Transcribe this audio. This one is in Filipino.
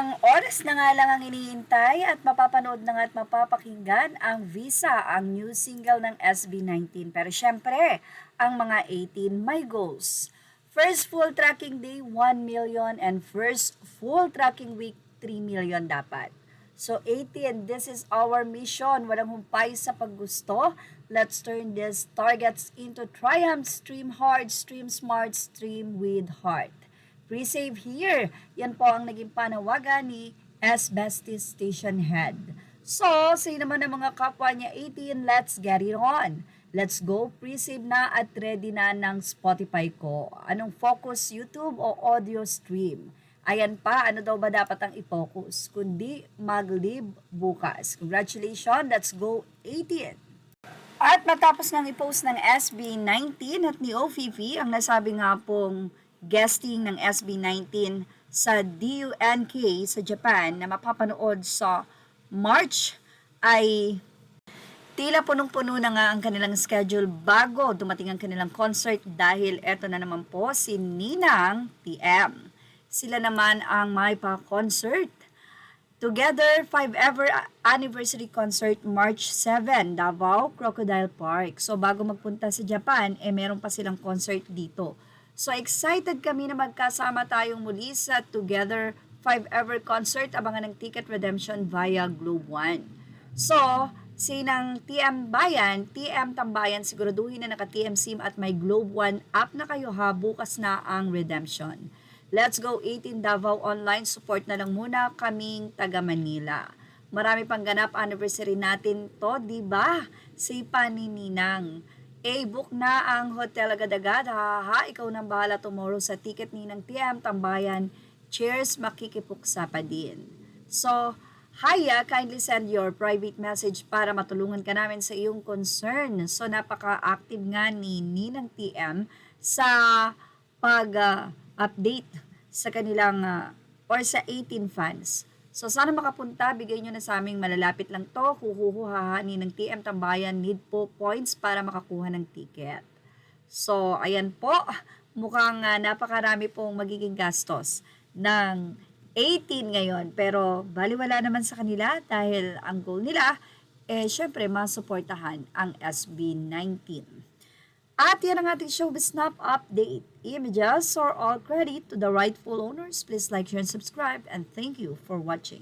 Ilang oras na nga lang ang iniintay at mapapanood na nga at mapapakinggan ang Visa, ang new single ng SB19. Pero syempre, ang mga 18 may goals. First full tracking day, 1 million and first full tracking week, 3 million dapat. So 18, this is our mission. Walang humpay sa paggusto. Let's turn these targets into triumph. Stream hard, stream smart, stream with heart. Pre-save here. Yan po ang naging panawagan ni S. Besties Station Head. So, sino naman ang mga kapwa niya 18, let's get it on. Let's go, pre-save na at ready na ng Spotify ko. Anong focus, YouTube o audio stream? Ayan pa, ano daw ba dapat ang i-focus? Kundi mag-live bukas. Congratulations, let's go 18! At matapos nang i-post ng SB19 at ni OFIFI, ang nasabi nga pong guesting ng SB19 sa DUNK sa Japan na mapapanood sa March ay tila punong-puno na nga ang kanilang schedule bago dumating ang kanilang concert dahil eto na naman po si Ninang TM. Sila naman ang may pa-concert. Together, 5 ever anniversary concert March 7, Davao Crocodile Park. So bago magpunta sa Japan, meron pa silang concert dito. So excited kami na magkasama tayong muli sa Together 5 Ever Concert. Abangan ng ticket redemption via Globe One. So, sinang TM Bayan, TM Tambayan, siguraduhin na naka-TM SIM at may Globe One app na kayo ha. Bukas na ang redemption. Let's go 18 Davao Online. Support na lang muna kaming taga Manila. Marami pang ganap anniversary natin to, di ba? Sipa ni Ninang. Book na ang hotel agad-agad. Ha, ikaw nang bahala tomorrow sa ticket ni ng TM Tambayan. Cheers, makikipuksa pa din. So, Haya, kindly send your private message para matulungan ka namin sa iyong concern. So, napaka-active nga ni Ninang TM sa pag-update sa kanilang or sa 18 fans. So, sana makapunta, bigay nyo na sa aming malalapit lang to. Huhuhuhahanin ng TM Tambayan, need po points para makakuha ng ticket. So, ayan po, mukhang napakarami pong magiging gastos ng 18 ngayon. Pero, baliwala naman sa kanila dahil ang goal nila, syempre, masuportahan ang SB19. At yan ang ating Showbiz Snap update. Images or all credit to the rightful owners. Please like, share, and subscribe. And thank you for watching.